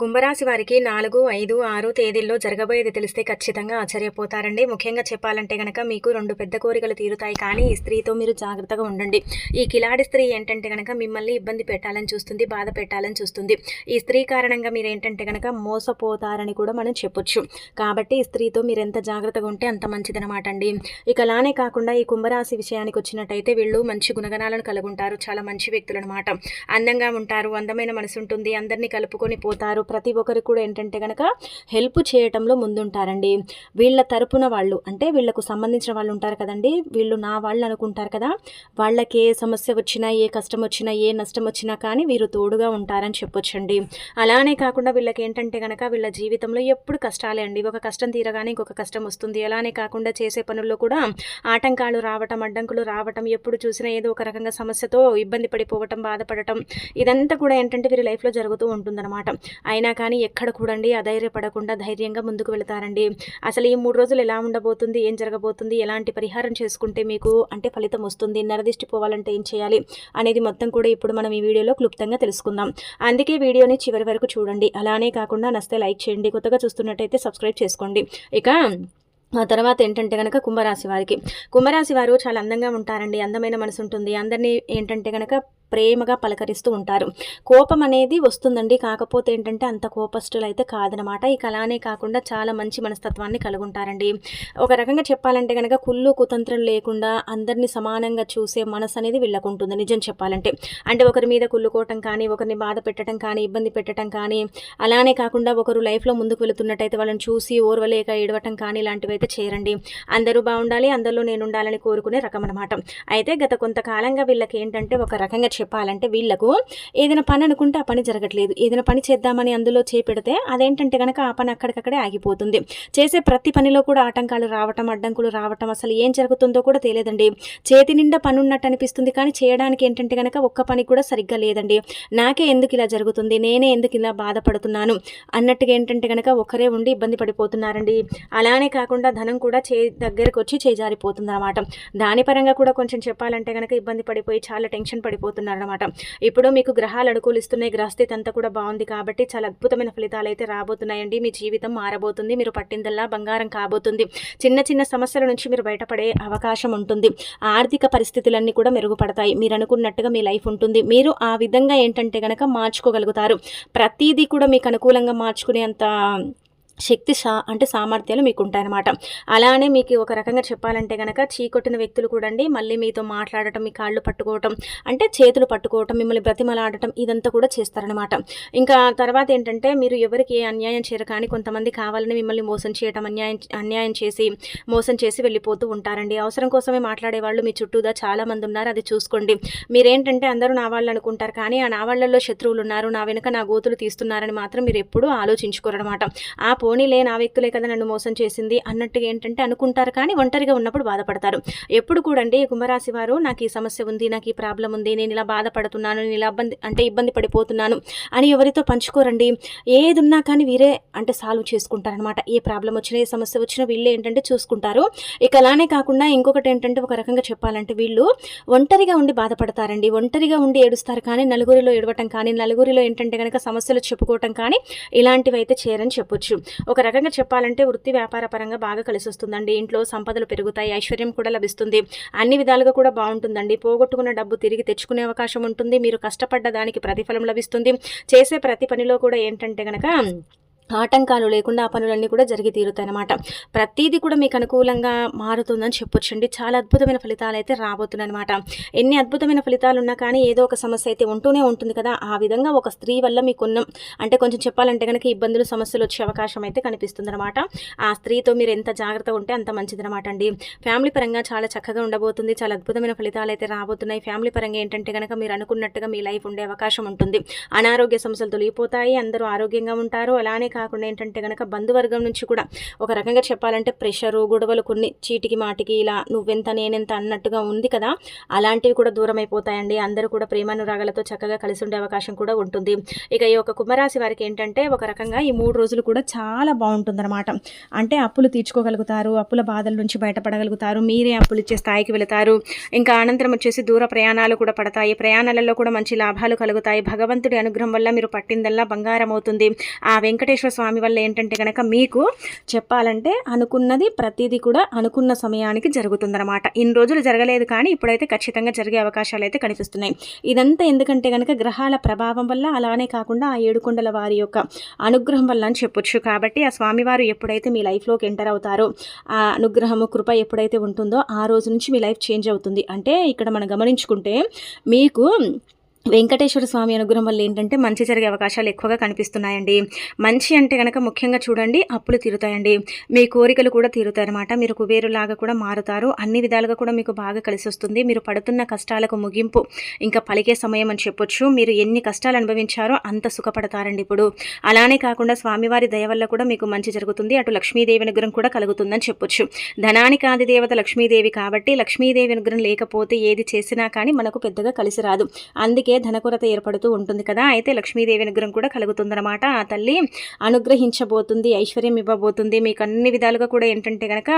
కుంభరాశి వారికి 4, 5, 6 తేదీల్లో జరగబోయేది తెలిస్తే ఖచ్చితంగా ఆశ్చర్యపోతారండి. ముఖ్యంగా చెప్పాలంటే గనక మీకు 2 పెద్ద కోరికలు తీరుతాయి. కానీ ఈ స్త్రీతో మీరు జాగ్రత్తగా ఉండండి. ఈ కిలాడి స్త్రీ ఏంటంటే గనక మిమ్మల్ని ఇబ్బంది పెట్టాలని చూస్తుంది, బాధ పెట్టాలని చూస్తుంది. ఈ స్త్రీ కారణంగా మీరేంటంటే గనక మోసపోతారని కూడా మనం చెప్పొచ్చు. కాబట్టి ఈ స్త్రీతో మీరు ఎంత జాగ్రత్తగా ఉంటే అంత మంచిదనమాట అండి. ఇక అలానే కాకుండా ఈ కుంభరాశి విషయానికి వచ్చినట్టయితే వీళ్ళు మంచి గుణగణాలను కలుగుంటారు. చాలా మంచి వ్యక్తులు అనమాట. అందంగా ఉంటారు, అందమైన మనసు ఉంటుంది, అందరినీ కలుపుకొని పోతారు. ప్రతి ఒక్కరికి కూడా ఏంటంటే గనక హెల్ప్ చేయటంలో ముందుంటారండి. వీళ్ళ తరపున వాళ్ళు అంటే వీళ్ళకు సంబంధించిన వాళ్ళు ఉంటారు కదండి, వీళ్ళు నా వాళ్ళు అనుకుంటారు కదా, వాళ్ళకి ఏ సమస్య వచ్చినా, ఏ కష్టం వచ్చినా, ఏ నష్టం వచ్చినా కానీ వీరు తోడుగా ఉంటారని చెప్పొచ్చండి. అలానే కాకుండా వీళ్ళకి ఏంటంటే గనక వీళ్ళ జీవితంలో ఎప్పుడు కష్టాలే అండి. ఒక కష్టం తీరగానే ఇంకొక కష్టం వస్తుంది. అలానే కాకుండా చేసే పనుల్లో కూడా ఆటంకాలు రావటం, అడ్డంకులు రావటం, ఎప్పుడు చూసినా ఏదో ఒక రకంగా సమస్యతో ఇబ్బంది పడిపోవటం, బాధపడటం, ఇదంతా కూడా ఏంటంటే వీరి లైఫ్లో జరుగుతూ ఉంటుందన్నమాట. అయినా కానీ ఎక్కడ కూడండి అధైర్యపడకుండా ధైర్యంగా ముందుకు వెళతారండి. అసలు ఈ 3 రోజులు ఎలా ఉండబోతుంది, ఏం జరగబోతుంది, ఎలాంటి పరిహారం చేసుకుంటే మీకు అంటే ఫలితం వస్తుంది, నరదిష్టి పోవాలంటే ఏం చేయాలి అనేది మొత్తం కూడా ఇప్పుడు మనం ఈ వీడియోలో క్లుప్తంగా తెలుసుకుందాం. అందుకే వీడియోని చివరి వరకు చూడండి. అలానే కాకుండా నచ్చితే లైక్ చేయండి, కొత్తగా చూస్తున్నట్టయితే సబ్స్క్రైబ్ చేసుకోండి. ఇక ఆ తర్వాత ఏంటంటే కనుక కుంభరాశి వారు చాలా అందంగా ఉంటారండి. అందమైన మనసు ఉంటుంది. అందరినీ ఏంటంటే కనుక ప్రేమగా పలకరిస్తూ ఉంటారు. కోపం అనేది వస్తుందండి, కాకపోతే ఏంటంటే అంత కోపస్తులు అయితే కాదనమాట. ఇక అలానే కాకుండా చాలా మంచి మనస్తత్వాన్ని కలుగుంటారండి. ఒక రకంగా చెప్పాలంటే కనుక కుళ్ళు కుతంత్రం లేకుండా అందరినీ సమానంగా చూసే మనసు అనేది వీళ్ళకు ఉంటుంది నిజం చెప్పాలంటే. అంటే ఒకరి మీద కుళ్ళుకోవటం కానీ, ఒకరిని బాధ పెట్టడం కానీ, ఇబ్బంది పెట్టడం కానీ, అలానే కాకుండా ఒకరు లైఫ్లో ముందుకు వెళుతున్నట్టయితే వాళ్ళని చూసి ఓర్వలేక ఏడవటం కానీ ఇలాంటివి అయితే చేయరండి. అందరూ బాగుండాలి, అందరిలో నేను ఉండాలని కోరుకునే రకం అనమాట. అయితే గత కొంతకాలంగా వీళ్ళకి ఏంటంటే ఒక రకంగా చెప్పాలంటే వీళ్ళకు ఏదైనా పని అనుకుంటే ఆ పని జరగట్లేదు. ఏదైనా పని చేద్దామని అందులో చేపెడితే అదేంటంటే కనుక ఆ పని అక్కడికక్కడే ఆగిపోతుంది. చేసే ప్రతి పనిలో కూడా ఆటంకాలు రావటం, అడ్డంకులు రావటం, అసలు ఏం జరుగుతుందో కూడా తెలియదండి. చేతి నిండా పని ఉన్నట్టు అనిపిస్తుంది, కానీ చేయడానికి ఏంటంటే కనుక ఒక్క పని కూడా సరిగ్గా లేదండి. నాకే ఎందుకు ఇలా జరుగుతుంది, నేనే ఎందుకు ఇలా బాధపడుతున్నాను అన్నట్టుగా ఏంటంటే కనుక ఒకరే ఉండి ఇబ్బంది పడిపోతున్నారండి. అలానే కాకుండా ధనం కూడా దగ్గరకు వచ్చి చేజారిపోతుంది అనమాట. దాని పరంగా కూడా కొంచెం చెప్పాలంటే కనుక ఇబ్బంది పడిపోయి చాలా టెన్షన్ పడిపోతున్నారు అనమాట. ఇప్పుడు మీకు గ్రహాలు అనుకూలిస్తున్నాయి, గ్రహస్థితి అంతా కూడా బాగుంది కాబట్టి చాలా అద్భుతమైన ఫలితాలు అయితే రాబోతున్నాయండి. మీ జీవితం మారబోతుంది, మీరు పట్టిందల్లా బంగారం కాబోతుంది. చిన్న చిన్న సమస్యల నుంచి మీరు బయటపడే అవకాశం ఉంటుంది. ఆర్థిక పరిస్థితులన్నీ కూడా మెరుగుపడతాయి. మీరు అనుకున్నట్టుగా మీ లైఫ్ ఉంటుంది. మీరు ఆ విధంగా ఏంటంటే గనక మార్చుకోగలుగుతారు. ప్రతిదీ కూడా మీకు అనుకూలంగా మార్చుకునేంత శక్తి అంటే సామర్థ్యాలు మీకు ఉంటాయన్నమాట. అలానే మీకు ఒక రకంగా చెప్పాలంటే కనుక చీకొట్టిన వ్యక్తులు కూడా అండి మళ్ళీ మీతో మాట్లాడటం, మీ కాళ్ళు పట్టుకోవటం, అంటే చేతులు పట్టుకోవటం, మిమ్మల్ని బ్రతిమలాడటం, ఇదంతా కూడా చేస్తారనమాట. ఇంకా తర్వాత ఏంటంటే మీరు ఎవరికి ఏ అన్యాయం చేయరు, కానీ కొంతమంది కావాలని మిమ్మల్ని మోసం చేయటం, అన్యాయం చేసి మోసం చేసి వెళ్ళిపోతూ ఉంటారండి. అవసరం కోసమే మాట్లాడే వాళ్ళు మీ చుట్టూదా చాలా మంది ఉన్నారు, అది చూసుకోండి. మీరేంటంటే అందరూ నా వాళ్ళు అనుకుంటారు, కానీ ఆ నా వాళ్ళల్లో శత్రువులు ఉన్నారు, నా వెనుక నా గోతులు తీస్తున్నారని మాత్రం మీరు ఎప్పుడూ ఆలోచించుకోరనమాట. ఆ పోనీలే నా వ్యక్తులే కదా నన్ను మోసం చేసింది అన్నట్టుగా ఏంటంటే అనుకుంటారు, కానీ ఒంటరిగా ఉన్నప్పుడు బాధపడతారు. ఎప్పుడు కూడా అండి కుంభరాశి వారు నాకు ఈ సమస్య ఉంది, నాకు ఈ ప్రాబ్లం ఉంది, నేను ఇలా బాధపడుతున్నాను, నేను ఇలా ఇబ్బంది పడిపోతున్నాను అని ఎవరితో పంచుకోరండి. ఏది ఉన్నా కానీ వీరే అంటే సాల్వ్ చేసుకుంటారనమాట. ఏ ప్రాబ్లం వచ్చినా, ఏ సమస్య వచ్చినా వీళ్ళే ఏంటంటే చూసుకుంటారు. ఇక అలానే కాకుండా ఇంకొకటి ఏంటంటే ఒక రకంగా చెప్పాలంటే వీళ్ళు ఒంటరిగా ఉండి బాధపడతారండి. ఒంటరిగా ఉండి ఏడుస్తారు, కానీ నలుగురిలో ఏడవటం కానీ, నలుగురిలో ఏంటంటే కనుక సమస్యలు చెప్పుకోవటం కానీ ఇలాంటివి అయితే చేయరని చెప్పొచ్చు. ఒక రకంగా చెప్పాలంటే వృత్తి వ్యాపార పరంగా బాగా కలిసి వస్తుందండి. ఇంట్లో సంపదలు పెరుగుతాయి, ఐశ్వర్యం కూడా లభిస్తుంది, అన్ని విధాలుగా కూడా బాగుంటుందండి. పోగొట్టుకున్న డబ్బు తిరిగి తెచ్చుకునే అవకాశం ఉంటుంది. మీరు కష్టపడ్డ దానికి ప్రతిఫలం లభిస్తుంది. చేసే ప్రతి పనిలో కూడా ఏంటంటే కనుక ఆటంకాలు లేకుండా ఆ పనులన్నీ కూడా జరిగి తీరుతాయి అన్నమాట. ప్రతిదీ కూడా మీకు అనుకూలంగా మారుతుందని చెప్పొచ్చండి. చాలా అద్భుతమైన ఫలితాలు అయితే రాబోతున్నాయి అనమాట. ఎన్ని అద్భుతమైన ఫలితాలు ఉన్నా కానీ ఏదో ఒక సమస్య అయితే ఉంటూనే ఉంటుంది కదా. ఆ విధంగా ఒక స్త్రీ వల్ల మీకున్న అంటే కొంచెం చెప్పాలంటే కనుక ఇబ్బందులు, సమస్యలు వచ్చే అవకాశం అయితే కనిపిస్తుంది అనమాట. ఆ స్త్రీతో మీరు ఎంత జాగ్రత్తగా ఉంటే అంత మంచిదనమాట అండి. ఫ్యామిలీ పరంగా చాలా చక్కగా ఉండబోతుంది. చాలా అద్భుతమైన ఫలితాలు అయితే రాబోతున్నాయి. ఫ్యామిలీ పరంగా ఏంటంటే కనుక మీరు అనుకున్నట్టుగా మీ లైఫ్ ఉండే అవకాశం ఉంటుంది. అనారోగ్య సమస్యలు తొలగిపోతాయి, అందరూ ఆరోగ్యంగా ఉంటారు. అలానే కాకుండా ఏంటంటే కనుక బంధువర్గం నుంచి కూడా ఒక రకంగా చెప్పాలంటే ప్రెషరు, గొడవలు కొన్ని చీటికి మాటికి ఇలా నువ్వెంత నేనెంత అన్నట్టుగా ఉంది కదా, అలాంటివి కూడా దూరం అయిపోతాయండి. అందరూ కూడా ప్రేమానురాగాలతో చక్కగా కలిసి ఉండే అవకాశం కూడా ఉంటుంది. ఇక ఈ యొక్క కుంభరాశి వారికి ఏంటంటే ఒక రకంగా ఈ 3 రోజులు కూడా చాలా బాగుంటుందన్నమాట. అంటే అప్పులు తీర్చుకోగలుగుతారు, అప్పుల బాధల నుంచి బయటపడగలుగుతారు, మీరే అప్పులు ఇచ్చే స్థాయికి వెళతారు. ఇంకా అనంతరం వచ్చేసి దూర ప్రయాణాలు కూడా పడతాయి, ప్రయాణాలలో కూడా మంచి లాభాలు కలుగుతాయి. భగవంతుడి అనుగ్రహం వల్ల మీరు పట్టిందల్లా బంగారం అవుతుంది. ఆ వెంకటేశ్వర స్వామి వల్ల ఏంటంటే కనుక మీకు చెప్పాలంటే అనుకున్నది ప్రతిదీ కూడా అనుకున్న సమయానికి జరుగుతుందన్నమాట. ఇన్ని రోజులు జరగలేదు కానీ ఇప్పుడైతే ఖచ్చితంగా జరిగే అవకాశాలు అయితే కనిపిస్తున్నాయి. ఇదంతా ఎందుకంటే కనుక గ్రహాల ప్రభావం వల్ల, అలానే కాకుండా ఆ ఏడుకొండల వారి యొక్క అనుగ్రహం వల్ల అని చెప్పొచ్చు. కాబట్టి ఆ స్వామివారు ఎప్పుడైతే మీ లైఫ్లోకి ఎంటర్ అవుతారో, ఆ అనుగ్రహము కృప ఎప్పుడైతే ఉంటుందో ఆ రోజు నుంచి మీ లైఫ్ చేంజ్ అవుతుంది. అంటే ఇక్కడ మనం గమనించుకుంటే మీకు వెంకటేశ్వర స్వామి అనుగ్రహం వల్ల ఏంటంటే మంచి జరిగే అవకాశాలు ఎక్కువగా కనిపిస్తున్నాయండి. మంచి అంటే కనుక ముఖ్యంగా చూడండి, అప్పులు తీరుతాయండి, మీ కోరికలు కూడా తీరుతాయన్నమాట. మీరు కుబేరులాగా కూడా మారుతారు. అన్ని విధాలుగా కూడా మీకు బాగా కలిసి వస్తుంది. మీరు పడుతున్న కష్టాలకు ముగింపు ఇంకా పలికే సమయం అని చెప్పొచ్చు. మీరు ఎన్ని కష్టాలు అనుభవించారో అంత సుఖపడతారండి ఇప్పుడు. అలానే కాకుండా స్వామివారి దయ వల్ల కూడా మీకు మంచి జరుగుతుంది. అటు లక్ష్మీదేవి అనుగ్రహం కూడా కలుగుతుందని చెప్పొచ్చు. ధనానికి ఆది దేవత లక్ష్మీదేవి కాబట్టి లక్ష్మీదేవి అనుగ్రహం లేకపోతే ఏది చేసినా కానీ మనకు పెద్దగా కలిసి రాదు. అందుకే ధనకొరత ఏర్పడుతూ ఉంటుంది కదా. అయితే లక్ష్మీదేవి అనుగ్రహం కూడా కలుగుతుందన్నమాట. ఆ తల్లి అనుగ్రహించబోతుంది, ఐశ్వర్యం ఇవ్వబోతుంది, మీకు అన్ని విధాలుగా కూడా ఏంటంటే కనుక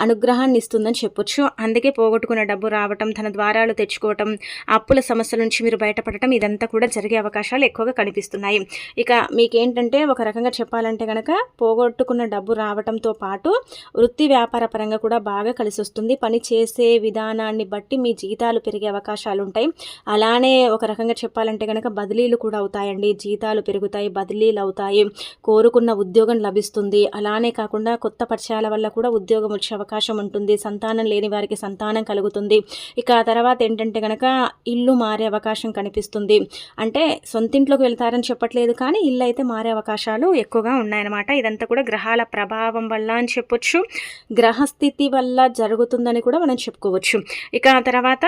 అనుగ్రహాన్ని ఇస్తుందని చెప్పొచ్చు. అందుకే పోగొట్టుకున్న డబ్బు రావటం, ధన ద్వారాలు తెచ్చుకోవటం, అప్పుల సమస్యల నుంచి మీరు బయటపడటం, ఇదంతా కూడా జరిగే అవకాశాలు ఎక్కువగా కనిపిస్తున్నాయి. ఇక మీకేంటంటే ఒక రకంగా చెప్పాలంటే కనుక పోగొట్టుకున్న డబ్బు రావటంతో పాటు వృత్తి వ్యాపార పరంగా కూడా బాగా కలిసి వస్తుంది. పని చేసే విధానాన్ని బట్టి మీ జీతాలు పెరిగే అవకాశాలు ఉంటాయి. అలానే ఒక రకంగా చెప్పాలంటే కనుక బదిలీలు కూడా అవుతాయండి. జీతాలు పెరుగుతాయి, బదిలీలు అవుతాయి, కోరుకున్న ఉద్యోగం లభిస్తుంది. అలానే కాకుండా కొత్త పరిచయాల వల్ల కూడా ఉద్యోగం వచ్చే అవకాశం ఉంటుంది. సంతానం లేని వారికి సంతానం కలుగుతుంది. ఇక ఆ తర్వాత ఏంటంటే కనుక ఇల్లు మారే అవకాశం కనిపిస్తుంది. అంటే సొంతింట్లోకి వెళ్తారని చెప్పట్లేదు కానీ ఇల్లు అయితే మారే అవకాశాలు ఎక్కువగా ఉన్నాయన్నమాట. ఇదంతా కూడా గ్రహాల ప్రభావం వల్ల అని చెప్పొచ్చు, గ్రహస్థితి వల్ల జరుగుతుందని కూడా మనం చెప్పుకోవచ్చు. ఇక ఆ తర్వాత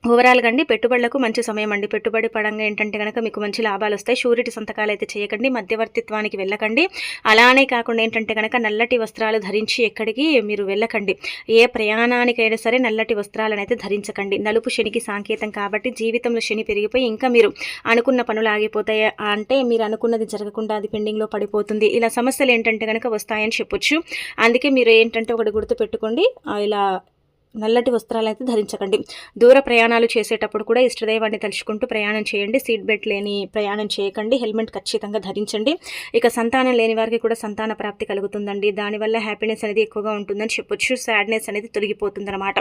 ఓవరాల్గా అండి పెట్టుబడులకు మంచి సమయం అండి. పెట్టుబడి పడంగా ఏంటంటే కనుక మీకు మంచి లాభాలు వస్తాయి. షూరిటీ సంతకాలు అయితే చేయకండి, మధ్యవర్తిత్వానికి వెళ్ళకండి. అలానే కాకుండా ఏంటంటే కనుక నల్లటి వస్త్రాలు ధరించి ఎక్కడికి మీరు వెళ్ళకండి. ఏ ప్రయాణానికైనా సరే నల్లటి వస్త్రాలను అయితే ధరించకండి. నలుపు శనికి సంకేతం కాబట్టి జీవితంలో శని పెరిగిపోయి ఇంకా మీరు అనుకున్న పనులు ఆగిపోతాయి. అంటే మీరు అనుకున్నది జరగకుండా అది పెండింగ్లో పడిపోతుంది. ఇలా సమస్యలు ఏంటంటే కనుక వస్తాయని చెప్పొచ్చు. అందుకే మీరు ఏంటంటే ఒకటి గుర్తు పెట్టుకోండి, ఇలా నల్లటి వస్త్రాలు అయితే ధరించకండి. దూర ప్రయాణాలు చేసేటప్పుడు కూడా ఇష్టదైవాన్ని తలుచుకుంటూ ప్రయాణం చేయండి. సీట్ బెల్ట్ లేని ప్రయాణం చేయకండి. హెల్మెట్ ఖచ్చితంగా ధరించండి. ఇక సంతానం లేని వారికి కూడా సంతాన ప్రాప్తి కలుగుతుందండి. దానివల్ల హ్యాపీనెస్ అనేది ఎక్కువగా ఉంటుందని చెప్పొచ్చు. సాడ్నెస్ అనేది తొలగిపోతుంది అనమాట.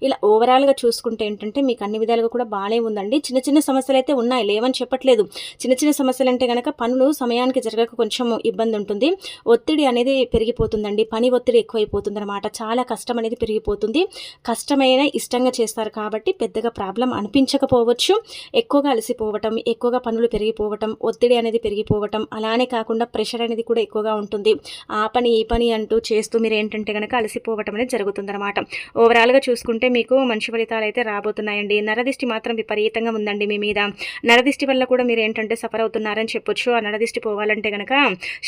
ఇలా ఓవరాల్గా చూసుకుంటే ఏంటంటే మీకు అన్ని విధాలుగా కూడా బాగానే ఉందండి. చిన్న చిన్న సమస్యలు అయితే ఉన్నాయి, లేవని చెప్పట్లేదు. చిన్న చిన్న సమస్యలు అంటే కనుక పనులు సమయానికి జరగక కొంచెం ఇబ్బంది ఉంటుంది. ఒత్తిడి అనేది పెరిగిపోతుందండి. పని ఒత్తిడి ఎక్కువైపోతుంది అనమాట. చాలా కష్టం అనేది పెరిగిపోతుంది. కష్టమైన ఇష్టంగా చేస్తారు కాబట్టి పెద్దగా ప్రాబ్లం అనిపించకపోవచ్చు. ఎక్కువగా అలసిపోవటం, ఎక్కువగా పనులు పెరిగిపోవటం, ఒత్తిడి అనేది పెరిగిపోవటం, అలానే కాకుండా ప్రెషర్ అనేది కూడా ఎక్కువగా ఉంటుంది. ఆ పని ఈ పని అంటూ చేస్తూ మీరు ఏంటంటే కనుక అలసిపోవటం అనేది జరుగుతుందన్నమాట. ఓవరాల్గా చూసుకుంటే మీకు మంచి ఫలితాలు అయితే రాబోతున్నాయండి. నరదిష్టి మాత్రం విపరీతంగా ఉందండి మీ మీద. నరదిష్టి వల్ల కూడా మీరు ఏంటంటే సఫర్ అవుతున్నారని చెప్పొచ్చు. ఆ నరదిష్టి పోవాలంటే కనుక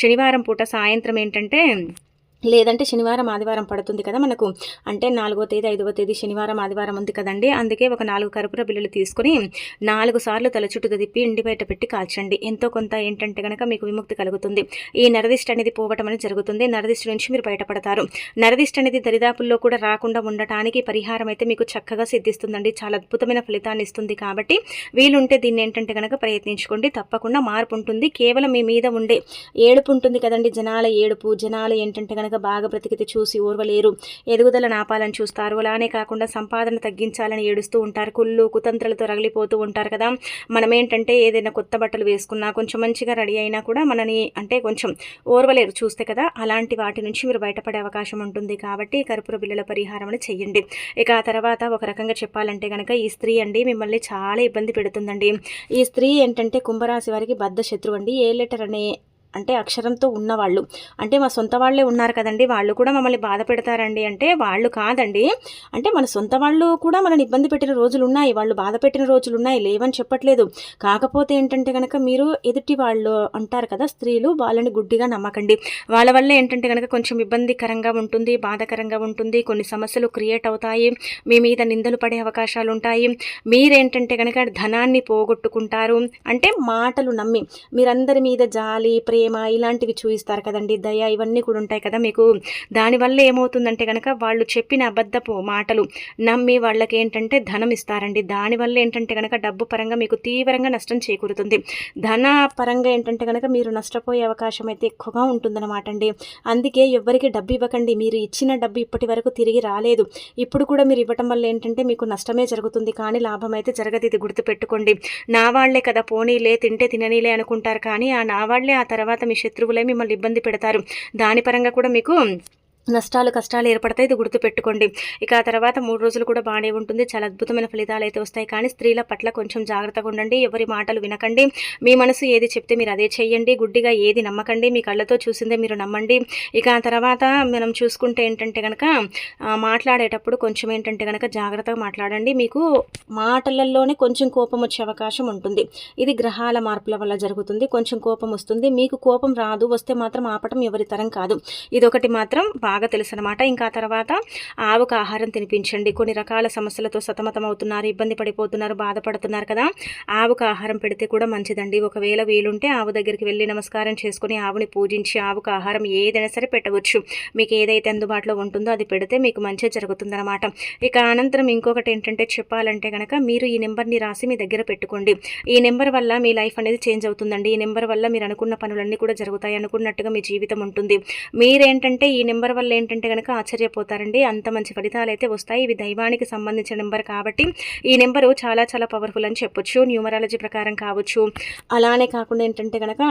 శనివారం పూట సాయంత్రం ఏంటంటే, లేదంటే శనివారం ఆదివారం పడుతుంది కదా మనకు, అంటే 4వ తేదీ 5వ తేదీ శనివారం ఆదివారం ఉంది కదండి. అందుకే ఒక 4 కర్పూర బిళ్ళలు తీసుకొని 4 సార్లు తల చుట్టూ తిప్పి ఇంటి బయట పెట్టి కాల్చండి. ఎంతో కొంత ఏంటంటే కనుక మీకు విముక్తి కలుగుతుంది. ఈ నరదిష్టి అనేది పోవటం అనేది జరుగుతుంది. నరదిష్టి నుంచి మీరు బయటపడతారు. నరదిష్టి అనేది దరిదాపుల్లో కూడా రాకుండా ఉండటానికి పరిహారం అయితే మీకు చక్కగా సిద్ధిస్తుందండి. చాలా అద్భుతమైన ఫలితాన్ని ఇస్తుంది. కాబట్టి వీలుంటే దీన్ని ఏంటంటే కనుక ప్రయత్నించుకోండి. తప్పకుండా మార్పు ఉంటుంది. కేవలం మీ మీద ఉండే ఏడుపు ఉంటుంది కదండి, జనాల ఏడుపు. జనాలు ఏంటంటే కనుక బాగా బ్రతికితే చూసి ఓర్వలేరు, ఎదుగుదల నాపాలని చూస్తారు. అలానే కాకుండా సంపాదన తగ్గించాలని ఏడుస్తూ ఉంటారు. కుళ్ళు కుతంత్రాలతో రగిలిపోతూ ఉంటారు కదా. మనం ఏంటంటే ఏదైనా కొత్త బట్టలు వేసుకున్నా, కొంచెం మంచిగా రెడీ అయినా కూడా మనని అంటే కొంచెం ఓర్వలేరు చూస్తే కదా. అలాంటి వాటి నుంచి మీరు బయటపడే అవకాశం ఉంటుంది. కాబట్టి కర్పూర బిళ్ళల పరిహారం అని చెయ్యండి. ఇక ఆ తర్వాత ఒక రకంగా చెప్పాలంటే కనుక ఈ స్త్రీ అండి మిమ్మల్ని చాలా ఇబ్బంది పెడుతుందండి. ఈ స్త్రీ ఏంటంటే కుంభరాశి వారికి బద్ధ శత్రువు అండి. ఏ లెటర్ అనే అంటే అక్షరంతో ఉన్నవాళ్ళు, అంటే మా సొంత వాళ్ళే ఉన్నారు కదండి, వాళ్ళు కూడా మమ్మల్ని బాధ పెడతారండి అంటే వాళ్ళు కాదండి. అంటే మన సొంత వాళ్ళు కూడా మనని ఇబ్బంది పెట్టిన రోజులు ఉన్నాయి, వాళ్ళు బాధ పెట్టిన రోజులు ఉన్నాయి, లేవని చెప్పట్లేదు. కాకపోతే ఏంటంటే కనుక మీరు ఎదుటి వాళ్ళు అంటారు కదా స్త్రీలు, వాళ్ళని గుడ్డిగా నమ్మకండి. వాళ్ళ వల్ల ఏంటంటే కనుక కొంచెం ఇబ్బందికరంగా ఉంటుంది, బాధాకరంగా ఉంటుంది, కొన్ని సమస్యలు క్రియేట్ అవుతాయి, మీ మీద నిందలు పడే అవకాశాలు ఉంటాయి. మీరేంటంటే కనుక ధనాన్ని పోగొట్టుకుంటారు. అంటే మాటలు నమ్మి మీరందరి మీద జాలి, ప్రేమ ఇలాంటివి చూయిస్తారు కదండి, దయ ఇవన్నీ కూడా ఉంటాయి కదా మీకు. దానివల్ల ఏమవుతుందంటే కనుక వాళ్ళు చెప్పిన అబద్ధపు మాటలు నమ్మి వాళ్ళకి ఏంటంటే ధనం ఇస్తారండి. దానివల్ల ఏంటంటే కనుక డబ్బు పరంగా మీకు తీవ్రంగా నష్టం చేకూరుతుంది. ధన పరంగా ఏంటంటే కనుక మీరు నష్టపోయే అవకాశం అయితే ఎక్కువగా ఉంటుందన్నమాట అండి. అందుకే ఎవ్వరికి డబ్బు ఇవ్వకండి. మీరు ఇచ్చిన డబ్బు ఇప్పటి వరకు తిరిగి రాలేదు, ఇప్పుడు కూడా మీరు ఇవ్వటం వల్ల ఏంటంటే మీకు నష్టమే జరుగుతుంది, కానీ లాభం అయితే జరగదు. ఇది గుర్తుపెట్టుకోండి. నా వాళ్లే కదా పోనీలే, తింటే తిననీలే అనుకుంటారు, కానీ ఆ నా వాళ్లే ఆ తర్వాత మీ శత్రువులే మిమ్మల్ని ఇబ్బంది పెడతారు. దాని పరంగా కూడా మీకు నష్టాలు కష్టాలు ఏర్పడతాయి, ఇది గుర్తుపెట్టుకోండి. ఇక ఆ తర్వాత 3 రోజులు కూడా బాగానే ఉంటుంది, చాలా అద్భుతమైన ఫలితాలు అయితే వస్తాయి. కానీ స్త్రీల పట్ల కొంచెం జాగ్రత్తగా ఉండండి, ఎవరి మాటలు వినకండి, మీ మనసు ఏది చెప్తే మీరు అదే చేయండి, గుడ్డిగా ఏది నమ్మకండి, మీ కళ్ళతో చూసిందే మీరు నమ్మండి. ఇక ఆ తర్వాత మనం చూసుకుంటే ఏంటంటే కనుక మాట్లాడేటప్పుడు కొంచెం ఏంటంటే కనుక జాగ్రత్తగా మాట్లాడండి. మీకు మాటలలోనే కొంచెం కోపం వచ్చే అవకాశం ఉంటుంది, ఇది గ్రహాల మార్పుల వల్ల జరుగుతుంది. కొంచెం కోపం వస్తుంది, మీకు కోపం రాదు, వస్తే మాత్రం ఆపటం ఎవరి తరం కాదు, ఇదొకటి మాత్రం బాగా తెలుసు అనమాట. ఇంకా తర్వాత ఆవుకు ఆహారం తినిపించండి. కొన్ని రకాల సమస్యలతో సతమతం అవుతున్నారు, ఇబ్బంది పడిపోతున్నారు, బాధపడుతున్నారు కదా, ఆవుకు ఆహారం పెడితే కూడా మంచిదండి. ఒకవేళ వీలుంటే ఆవు దగ్గరికి వెళ్ళి నమస్కారం చేసుకుని ఆవుని పూజించి ఆవుకు ఆహారం ఏదైనా సరే పెట్టవచ్చు. మీకు ఏదైతే అందుబాటులో ఉంటుందో అది పెడితే మీకు మంచి జరుగుతుందన్నమాట. ఇక అనంతరం ఇంకొకటి ఏంటంటే చెప్పాలంటే కనుక మీరు ఈ నెంబర్ని రాసి మీ దగ్గర పెట్టుకోండి. ఈ నెంబర్ వల్ల మీ లైఫ్ అనేది చేంజ్ అవుతుందండి. ఈ నెంబర్ వల్ల మీరు అనుకున్న పనులన్నీ కూడా జరుగుతాయి, అనుకున్నట్టుగా మీ జీవితం ఉంటుంది. మీరేంటంటే ఈ నెంబర్ వల్ల ఏంటంటే కనుక ఆశ్చర్యపోతారండి, అంత మంచి ఫలితాలు అయితే వస్తాయి. ఇవి దైవానికి సంబంధించిన నెంబర్ కాబట్టి ఈ నెంబరు చాలా చాలా పవర్ఫుల్ అని చెప్పొచ్చు, న్యూమరాలజీ ప్రకారం కావచ్చు. అలానే కాకుండా ఏంటంటే కనుక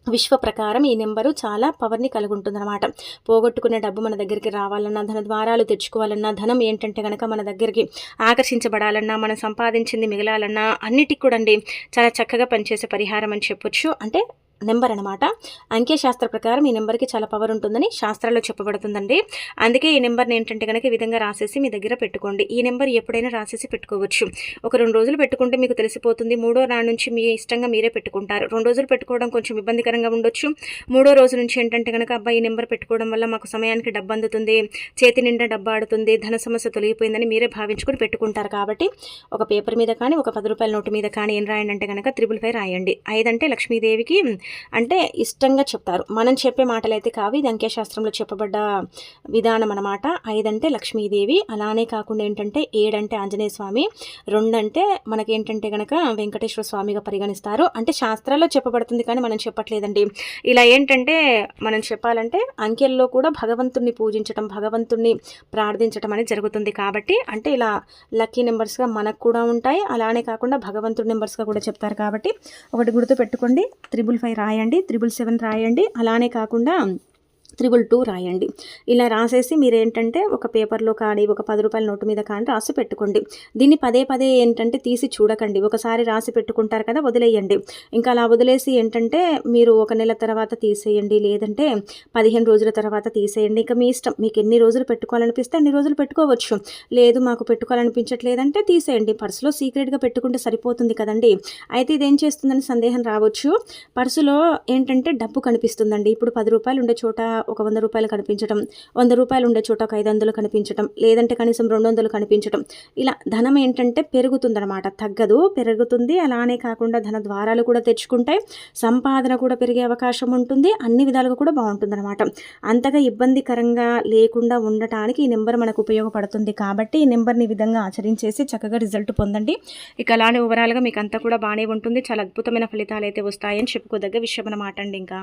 విశ్వ ప్రకారం ఈ నెంబరు చాలా పవర్ని కలిగి ఉంటుందన్నమాట. పోగొట్టుకునే డబ్బు మన దగ్గరికి రావాలన్నా, ధన ద్వారాలు తెచ్చుకోవాలన్నా, ధనం ఏంటంటే కనుక మన దగ్గరికి ఆకర్షించబడాలన్నా, మనం సంపాదించింది మిగలాలన్నా అన్నిటికి కూడా అండి చాలా చక్కగా పనిచేసే పరిహారం అని చెప్పొచ్చు. అంటే నెంబర్ అనమాట. అంకెశాస్త్ర ప్రకారం ఈ నెంబర్కి చాలా పవర్ ఉంటుందని శాస్త్రాల్లో చెప్పబడుతుందండి. అందుకే ఈ నెంబర్ని ఏంటంటే కనుక ఈ విధంగా రాసేసి మీ దగ్గర పెట్టుకోండి. ఈ నెంబర్ ఎప్పుడైనా రాసేసి పెట్టుకోవచ్చు. ఒక 2 రోజులు పెట్టుకుంటే మీకు తెలిసిపోతుంది. 3వ నాడు నుంచి మీ ఇష్టంగా మీరే పెట్టుకుంటారు. 2 రోజులు పెట్టుకోవడం కొంచెం ఇబ్బందికరంగా ఉండొచ్చు. 3వ రోజు నుంచి ఏంటంటే కనుక అబ్బాయి ఈ నెంబర్ పెట్టుకోవడం వల్ల మాకు సమయానికి డబ్బు అందుతుంది, చేతి నిండా డబ్బు ఆడుతుంది, ధన సమస్య తొలగిపోయిందని మీరే భావించుకొని పెట్టుకుంటారు. కాబట్టి ఒక పేపర్ మీద కానీ ఒక 10 రూపాయల నోటు మీద కానీ ఏం రాయండి అంటే కనుక 555 రాయండి. 5 అంటే లక్ష్మీదేవికి అంటే ఇష్టంగా చెప్తారు, మనం చెప్పే మాటలు అయితే కావు, ఇది అంకెశాస్త్రంలో చెప్పబడ్డ విధానం అనమాట. 5 అంటే లక్ష్మీదేవి, అలానే కాకుండా ఏంటంటే 7 అంటే ఆంజనేయ స్వామి, 2 అంటే మనకేంటంటే కనుక వెంకటేశ్వర స్వామిగా పరిగణిస్తారు. అంటే శాస్త్రాల్లో చెప్పబడుతుంది కానీ మనం చెప్పట్లేదండి. ఇలా ఏంటంటే మనం చెప్పాలంటే అంకెల్లో కూడా భగవంతుణ్ణి పూజించడం, భగవంతుణ్ణి ప్రార్థించడం అనేది జరుగుతుంది. కాబట్టి అంటే ఇలా లక్కీ నెంబర్స్గా మనకు కూడా ఉంటాయి, అలానే కాకుండా భగవంతుడి నెంబర్స్గా కూడా చెప్తారు. కాబట్టి ఒకటి గుర్తు పెట్టుకోండి, 555 రాయండి, 777 రాయండి, అలానే కాకుండా 222 రాయండి. ఇలా రాసేసి మీరేంటంటే ఒక పేపర్లో కానీ ఒక 10 రూపాయల నోటు మీద కానీ రాసి పెట్టుకోండి. దీన్ని పదే పదే ఏంటంటే తీసి చూడకండి. ఒకసారి రాసి పెట్టుకుంటారు కదా, వదిలేయండి. ఇంకా అలా వదిలేసి ఏంటంటే మీరు 1 నెల తర్వాత తీసేయండి, లేదంటే 15 రోజుల తర్వాత తీసేయండి. ఇంకా మీ ఇష్టం, మీకు ఎన్ని రోజులు పెట్టుకోవాలనిపిస్తే అన్ని రోజులు పెట్టుకోవచ్చు. లేదు మాకు పెట్టుకోవాలనిపించట్లేదంటే తీసేయండి. పర్సులో సీక్రెట్గా పెట్టుకుంటే సరిపోతుంది కదండి. అయితే ఇదేం చేస్తుందని సందేహం రావచ్చు. పర్సులో ఏంటంటే డబ్బు కనిపిస్తుందండి. ఇప్పుడు 10 రూపాయలు ఉండే చోట ఒక 100 రూపాయలు కనిపించడం, 100 రూపాయలు ఉండే చోట ఒక 500 కనిపించడం, లేదంటే కనీసం 200 కనిపించడం, ఇలా ధనం ఏంటంటే పెరుగుతుందన్నమాట, తగ్గదు, పెరుగుతుంది. అలానే కాకుండా ధన ద్వారాలు కూడా తెచ్చుకుంటాయి, సంపాదన కూడా పెరిగే అవకాశం ఉంటుంది, అన్ని విధాలుగా కూడా బాగుంటుందన్నమాట. అంతగా ఇబ్బందికరంగా లేకుండా ఉండటానికి ఈ నెంబర్ మనకు ఉపయోగపడుతుంది. కాబట్టి ఈ నెంబర్ని ఈ విధంగా ఆచరించేసి చక్కగా రిజల్ట్ పొందండి. ఇక అలానే ఓవరాల్గా మీకు అంతా కూడా బాగానే ఉంటుంది, చాలా అద్భుతమైన ఫలితాలు అయితే వస్తాయని చెప్పుకోదగ్గ విషయం అన్నమాట అండి. ఇంకా